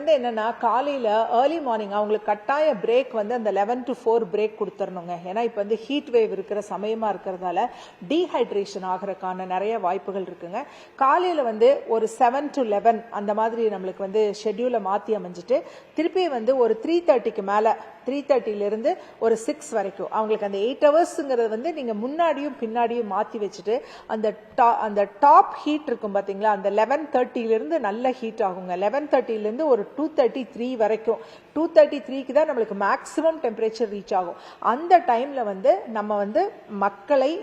வந்து என்னன்னா காலையில ஏர்லி மார்னிங் அவங்களுக்கு கட்டாய பிரேக் வந்து அந்த 11 to 4 பிரேக் கொடுத்துடணுங்க. ஏன்னா இப்ப வந்து ஹீட் வேவ் இருக்கிற சமயமா இருக்கிறதால டீஹைட்ரேஷன் ஆகிறதுக்கான நிறைய வாய்ப்புகள் இருக்குங்க. காலையில வந்து ஒரு 7 to 11 அந்த மாதிரி நம்மளுக்கு வந்து ஷெட்யூலை மாத்தி அமைஞ்சிட்டு திருப்பி வந்து ஒரு 3:30க்கு மேல 3:30ல இருந்து ஒரு 6 வரைக்கும் அவங்களுக்கு அந்த 8 ஹவர்ஸ்ங்கிறது வந்து நீங்க முன்னாடியும் பின்னாடியும் மாத்தி வச்சுட்டு அந்த டாப் ஹீட் இருக்கும் பாத்தீங்களா, அந்த 11:30ல இருந்து நல்ல ஹீட் ஆகுங்க. 11:30ல இருந்து ஒரு 2:33 வரைக்கும் 2:33க்கு தான் நம்மளுக்கு மேக்சிமம் டெம்பரேச்சர் ரீச் ஆகும். அந்த டைம்ல வந்து நம்ம வந்து மக்களை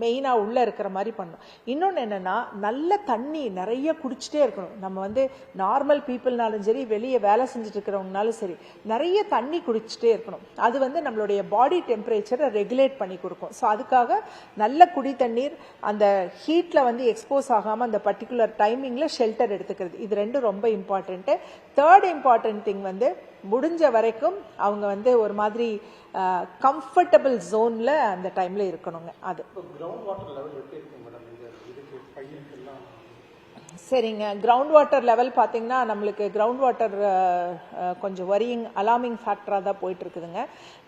மெயினா உள்ள இருக்கிற மாதிரி பண்ணணும். இன்னொன்னு என்னன்னா நல்ல தண்ணி நிறைய குடிச்சிட்டே இருக்கணும். நம்ம வந்து நார்மல் பீப்புள்னாலும் சரி வெளியே வேலை செஞ்சுட்டு இருக்கிறவங்கனாலும் சரி நிறைய தண்ணி குடிச்சிட்டே இருக்கணும். அது வந்து நம்மளுடைய பாடி டெம்பரேச்சரை ரெகுலேட் பண்ணி கொடுக்கும். ஸோ அதுக்காக நல்ல குடி தண்ணீர், அந்த ஹீட்ல வந்து எக்ஸ்போஸ் ஆகாம அந்த பர்டிகுலர் டைமிங்ல ஷெல்டர் எடுத்துக்கிறது, இது ரெண்டும் ரொம்ப இம்பார்ட்டன்ட். தேர்ட் இம்பார்ட்டன்ட் திங் வந்து முடிஞ்ச வரைக்கும் அவங்க வந்து ஒரு மாதிரி கம்ஃபர்டபுள் ஜோன்ல அந்த டைம்ல இருக்கணுங்க. அது சரிங்க. கிரவுண்ட் வாட்டர் லெவல் பார்த்தீங்கன்னா நம்மளுக்கு கிரவுண்ட் வாட்டர் கொஞ்சம் வரியிங் அலார்மிங் ஃபேக்டராக தான் போயிட்டு இருக்குதுங்க.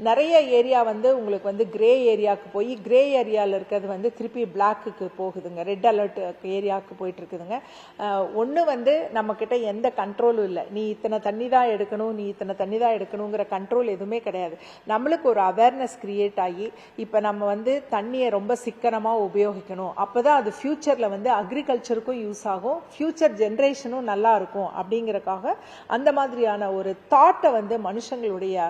நிறைய ஏரியா வந்து உங்களுக்கு வந்து கிரே ஏரியாவுக்கு போய் கிரே ஏரியாவில் இருக்கிறது வந்து திருப்பி பிளாக்குக்கு போகுதுங்க, ரெட் அலர்ட் ஏரியாவுக்கு போயிட்டு இருக்குதுங்க. ஒன்று வந்து நம்ம கிட்ட எந்த கண்ட்ரோலும் இல்லை, நீ இத்தனை தண்ணி தான் எடுக்கணும், நீ இத்தனை தண்ணி தான் எடுக்கணுங்கிற கண்ட்ரோல் எதுவுமே கிடையாது. நம்மளுக்கு ஒரு அவேர்னஸ் கிரியேட் ஆகி இப்போ நம்ம வந்து தண்ணியை ரொம்ப சிக்கனமாக உபயோகிக்கணும். அப்போதான் அது ஃபியூச்சரில் வந்து அக்ரிகல்ச்சருக்கும் யூஸ் ஆகும், ஃபியூச்சர் ஜெனரேஷனும் நல்லா இருக்கும். அப்படிங்கறக்காக அந்த மாதிரியான ஒரு தாட்டை வந்து மனுஷங்களுடைய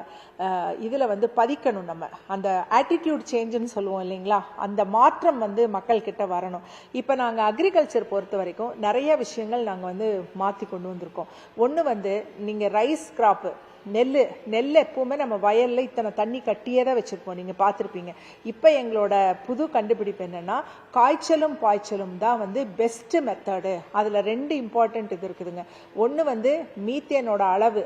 இதுல வந்து பதிக்கணும். நம்ம அந்த ஆட்டிடியூட் சேஞ்சுன்னு சொல்லுவோம் இல்லைங்களா, அந்த மாற்றம் வந்து மக்கள் கிட்ட வரணும். இப்ப நாங்க அக்ரிகல்ச்சர் பொறுத்த வரைக்கும் நிறைய விஷயங்கள் நாங்க வந்து மாத்தி கொண்டு வந்திருக்கோம். ஒண்ணு வந்து நீங்க ரைஸ் கிராப் நெல் எப்பவுமே நம்ம வயல்ல இத்தனை தண்ணி கட்டியே தான் வச்சிருப்போம், நீங்க பார்த்திருப்பீங்க. இப்ப எங்களோட புது கண்டுபிடிப்பு என்னன்னா காய்ச்சலும் பாய்ச்சலும் தான் வந்து பெஸ்ட் மெத்தடு. அதுல 2 இம்பார்ட்டன்ட் இது இருக்குதுங்க. ஒன்னு வந்து மீத்தேனோட அளவு,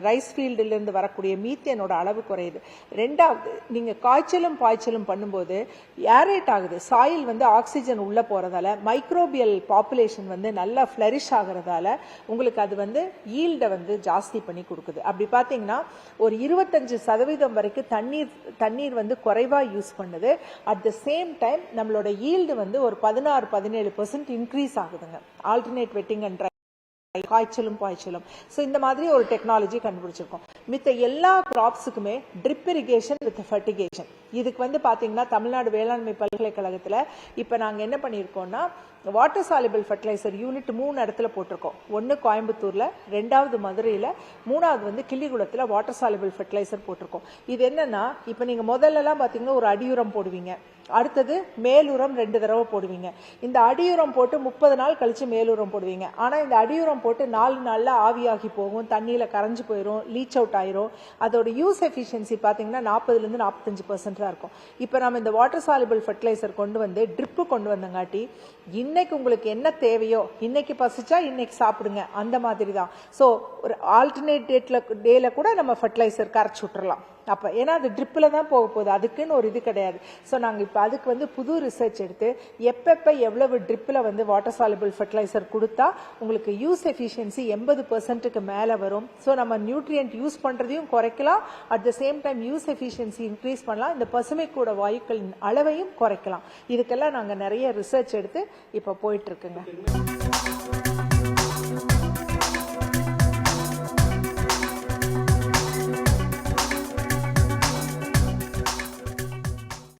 ரைஸ் ஃபீல்டில் இருந்து வரக்கூடிய மீத்தேனோட அளவு குறையுது. ரெண்டாவது நீங்க காய்ச்சலும் பாய்ச்சலும் பண்ணும்போது ஏரேட் ஆகுது, சாயில் வந்து ஆக்சிஜன் உள்ள போறதால மைக்ரோபியல் பாப்புலேஷன் வந்து நல்லா ஃபிளரிஷ் ஆகிறதால உங்களுக்கு அது வந்து ஈல்டை வந்து ஜாஸ்தி பண்ணி கொடுக்குது. அப்படி பாத்தீங்கன்னா ஒரு 25% வரைக்கும் தண்ணீர் வந்து குறைவா யூஸ் பண்ணுது. அட் த சேம் டைம் நம்மளோட ஈல்டு வந்து ஒரு 16-17% இன்க்ரீஸ் ஆகுதுங்க. ஆல்டர்னேட் வெட்டிங் அண்ட் காய்ச்சலும் பாய்ச்சலும். ஸோ இந்த மாதிரி ஒரு டெக்னாலஜி கண்டுபிடிச்சிருக்கோம். மித்த எல்லா கிராப்ஸுக்குமே ட்ரிப் இரிகேஷன் வித் ஃபர்டிகேஷன். இதுக்கு வந்து பாத்தீங்கன்னா தமிழ்நாடு வேளாண்மை பல்கலைக்கழகத்துல இப்ப நாங்க என்ன பண்ணிருக்கோம்னா வாட்டர் சாலிபிள் ஃபர்டிலைசர் யூனிட் 3 இடத்துல போட்டிருக்கோம். ஒன்னு கோயம்புத்தூர்ல, 2வது மதுரையில, 3வது வந்து கிள்ளிகுளத்துல வாட்டர் சாலிபிள் ஃபர்டிலைசர் போட்டிருக்கோம். இது என்னன்னா இப்ப நீங்க முதல்ல எல்லாம் பாத்தீங்கன்னா ஒரு அடியுரம் போடுவீங்க, அடுத்தது மேலுரம் 2 தடவை போடுவீங்க. இந்த அடியுரம் போட்டு 30 நாள் கழிச்சு மேலுரம் போடுவீங்க. ஆனா இந்த அடியுரம் போட்டு 4 நாள்ல ஆவியாகி போகும், தண்ணியில கரைஞ்சு போயிடும், லீச் அவுட் ஆயிரும். அதோட யூஸ் எஃபிஷியன்சி பாத்தீங்கன்னா 40-45% இருக்கும். இப்ப நம்ம இந்த வாட்டர் சாலிபிள் ஃபர்டிலைசர் கொண்டு வந்து ட்ரிப்பு கொண்டு வந்தங்காட்டி இன்னைக்கு உங்களுக்கு என்ன தேவையோ, இன்னைக்கு பசிச்சா இன்னைக்கு சாப்பிடுங்க, அந்த மாதிரி தான். ஸோ ஒரு ஆல்டர்னேட் டேல கூட நம்ம ஃபர்டிலைசர் கரைச்சு விட்டுறலாம். அப்ப ஏன்னா அது ட்ரிப்ல தான் போக போகுது, அதுக்குன்னு ஒரு இது கிடையாது. ஸோ நாங்க இப்ப அதுக்கு வந்து புது ரிசர்ச் எடுத்து எப்ப எவ்வளவு ட்ரிப்ல வந்து வாட்டர் சாலிபிள் ஃபர்டிலைசர் கொடுத்தா உங்களுக்கு யூஸ் எஃபிஷியன்சி 80%க்கு மேல வரும். ஸோ நம்ம நியூட்ரியன்ட் யூஸ் பண்றதையும் குறைக்கலாம், at the same time use efficiency increase பண்ணலாம், இந்த பசுமை கூட வாயுக்களின் அளவையும் குறைக்கலாம். இதுக்கெல்லாம் நாங்க நிறைய ரிசர்ச் எடுத்து இப்ப போயிட்டு இருக்குங்க.